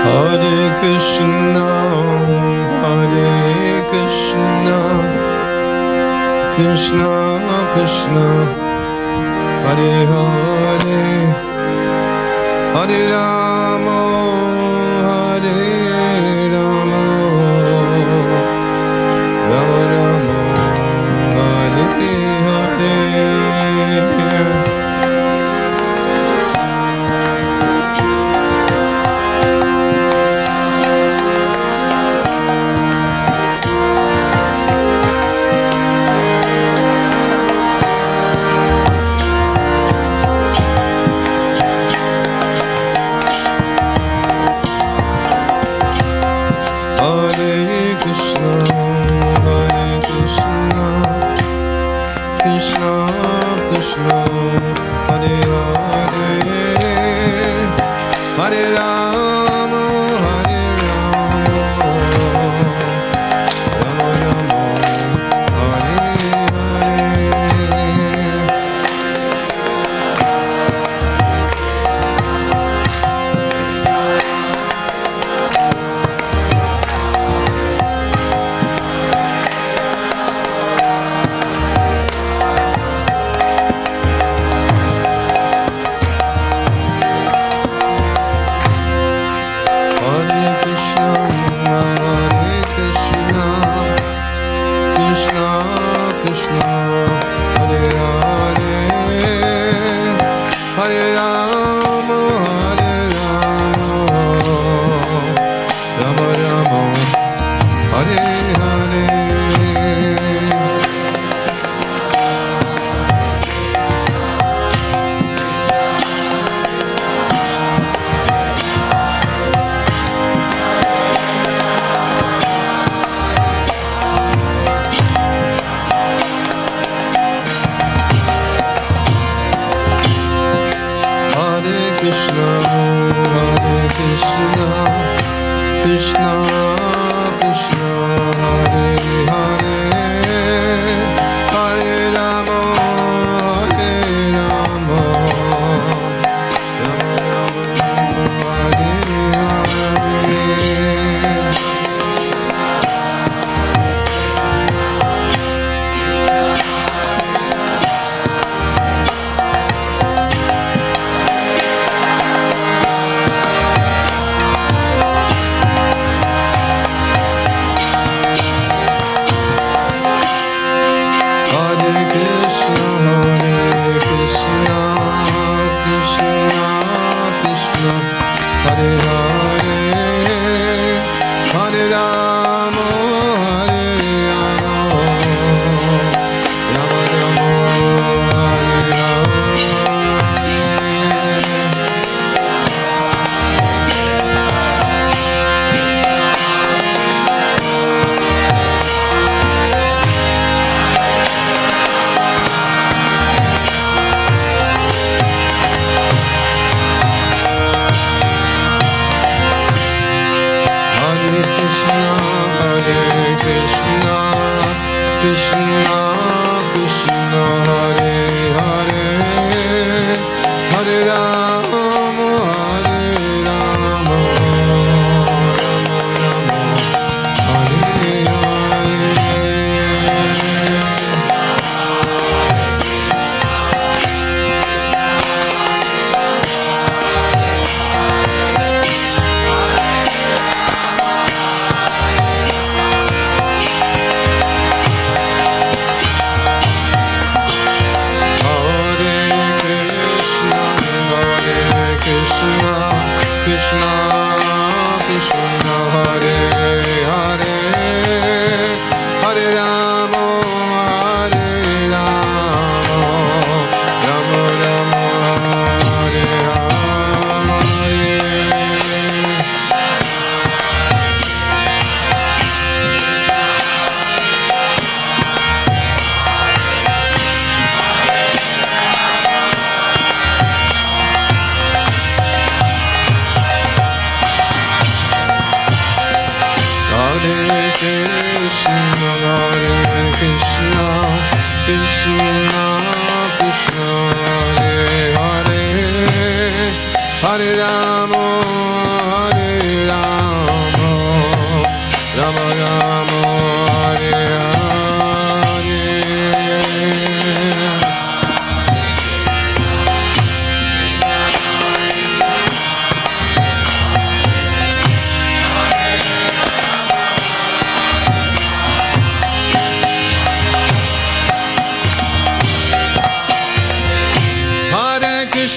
Hare Krishna, Hare Krishna, Krishna Krishna, Hare Hare, Hare Rama, Hare Rama, Rama Rama, Hare Hare.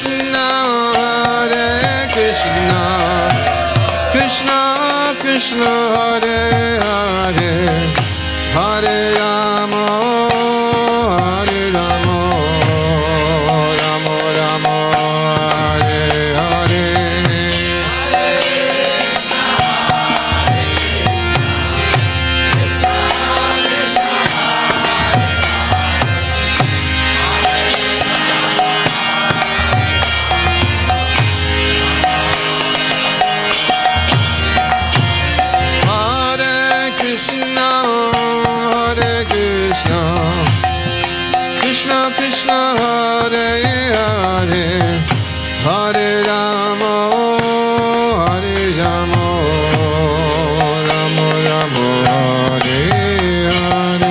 Krishna, Hare Krishna, Krishna Krishna, Hare Hare, Hare Rama, Hare Rama, Rama Rama, Hare Hare. Krishna Krishna, Hare Hare, Hare Rama, Hare Rama, Rama Rama, Hare Hare.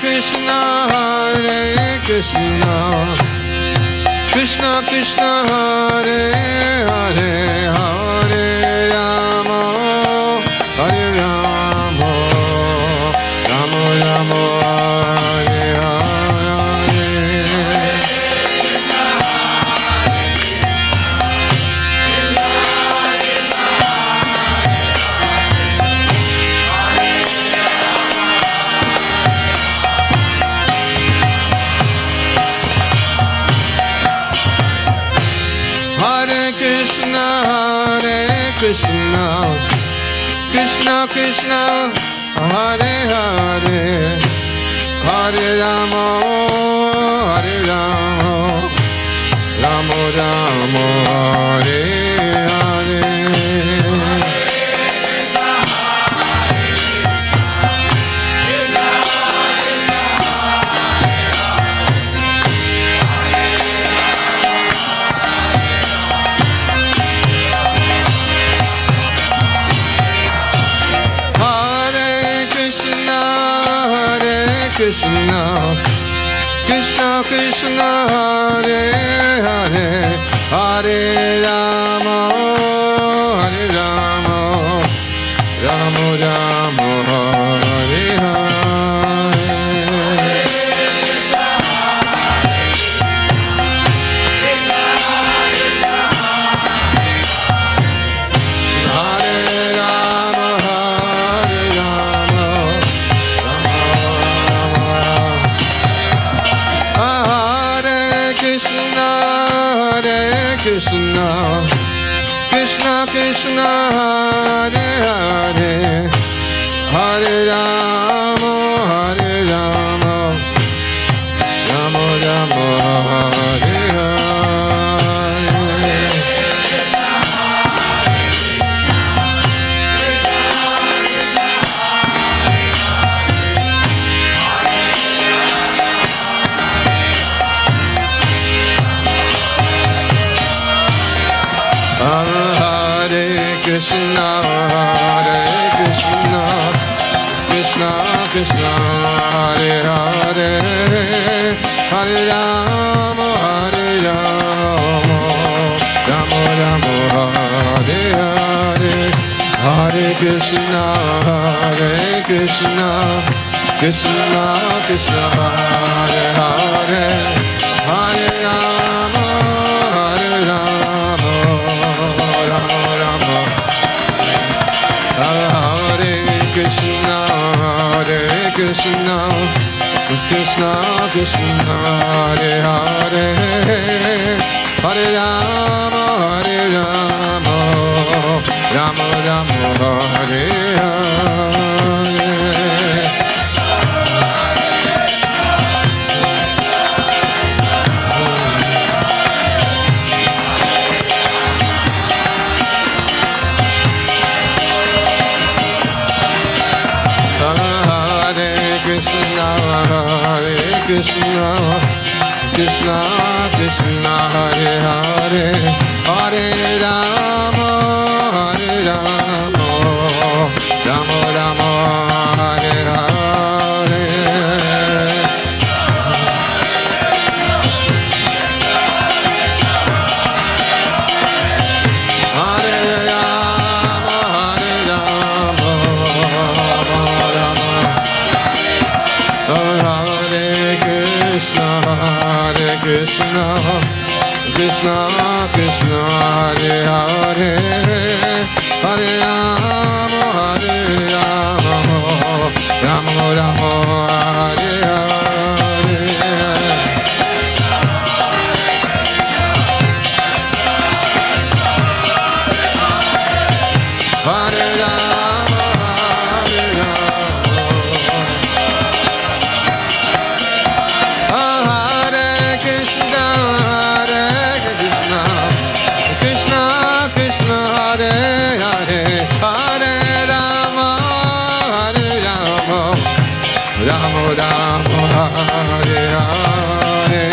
Krishna, Hare Krishna, Krishna Krishna, Hare Hare, Hare Rama, Hare Rama, Rama Rama, Hare Hare. Krishna, Hare Krishna, Krishna Krishna, Hare Hare, Hare Rama, Hare Rama, Rama Rama, Hare Hare. Krishna, Krishna Krishna, Hare Hare, Hare Rama, Hare Rama, Rama Rama, Hare Hare. Krishna, Krishna Krishna, Hare Hare, Hare Rama, Hare Rama, Rama Rama, Hare Hare. Hare Krishna, Hare Krishna, Krishna Krishna, Hare Hare, Hare Rama, Hare Rama, Rama Rama, Hare Hare. Hare Krishna, Hare Krishna, Krishna Krishna, Hare Hare, Hare Rama, Hare Rama, Rama Rama. Hare Krishna, Hare Krishna, Krishna Krishna, Hare Hare, Hare Rama, Hare Rama, Rama Rama, Hare Hare. Krishna, Hare Krishna, Krishna Krishna, Hare Hare, Hare Rama, Hare Rama, Rama Rama, Hare Hare. Krishna, Krishna Krishna, Hare Hare, Hare Rama, Hare Rama, Rama Rama, Hare Hare. Hare Rama, Hare Rama, Hare Krishna, Hare Krishna, Krishna Krishna, Hare Hare, Hare Rama, Hare Rama, Rama Rama, Hare Hare.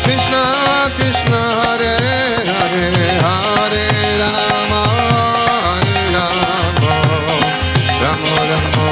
Krishna Krishna, Hare Hare, Hare Rama, Hare Rama, Rama Rama,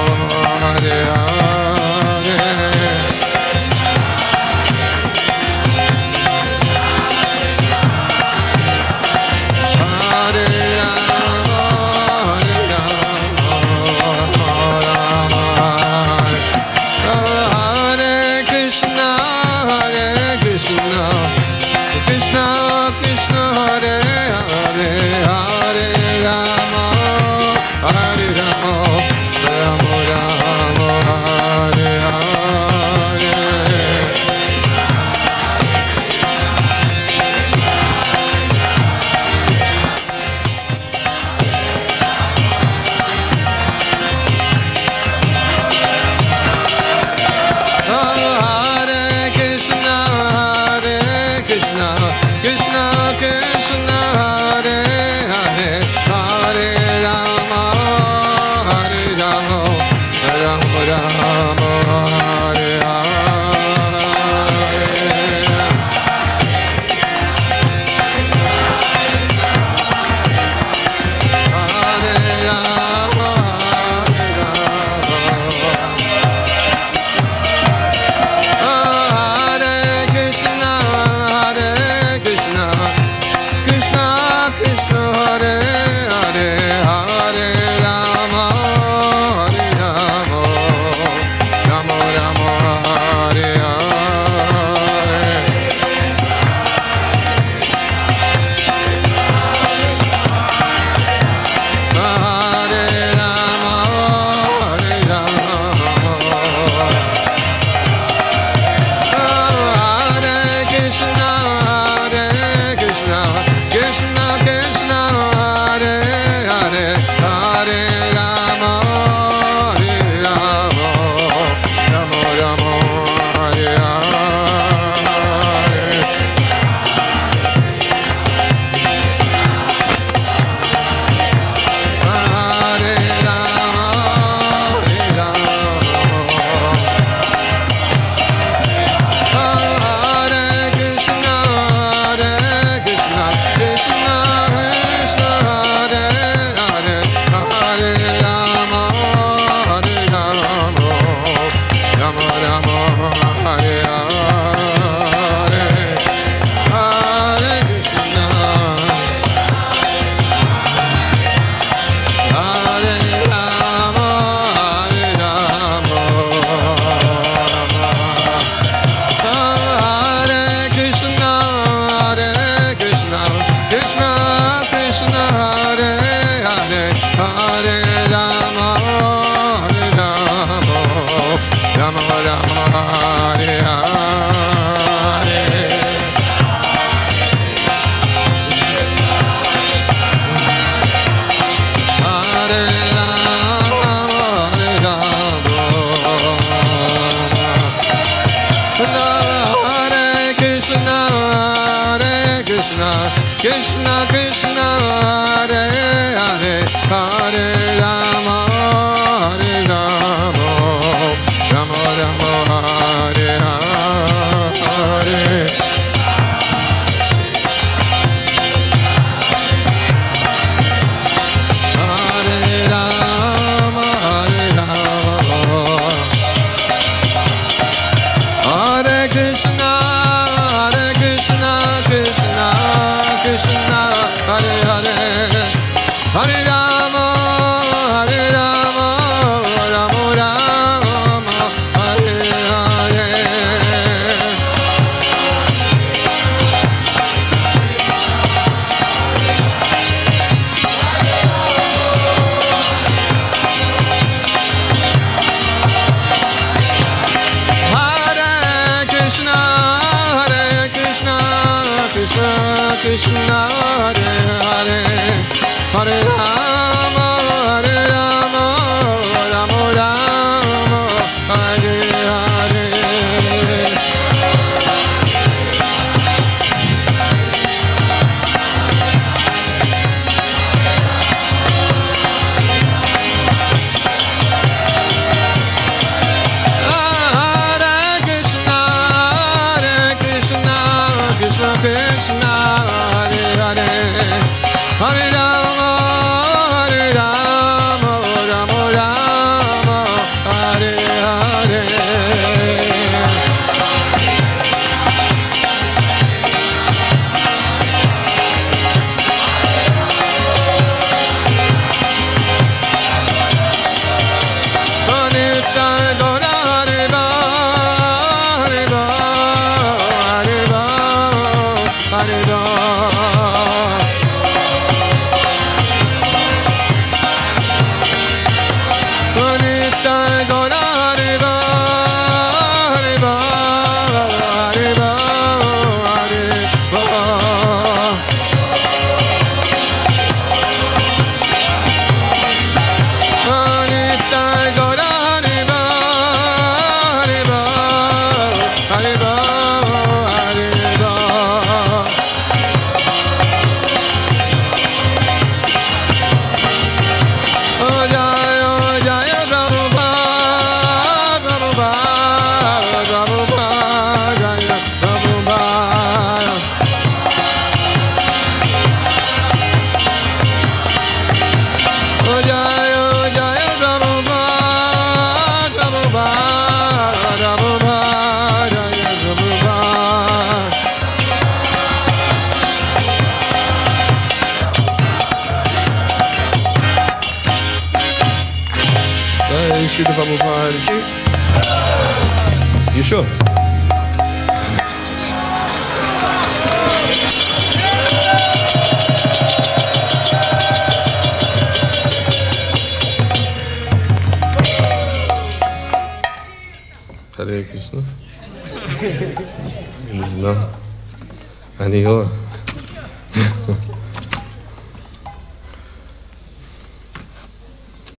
Jai Srila Prabhupada ki. You sure? Hare Krishna. There's no. Hare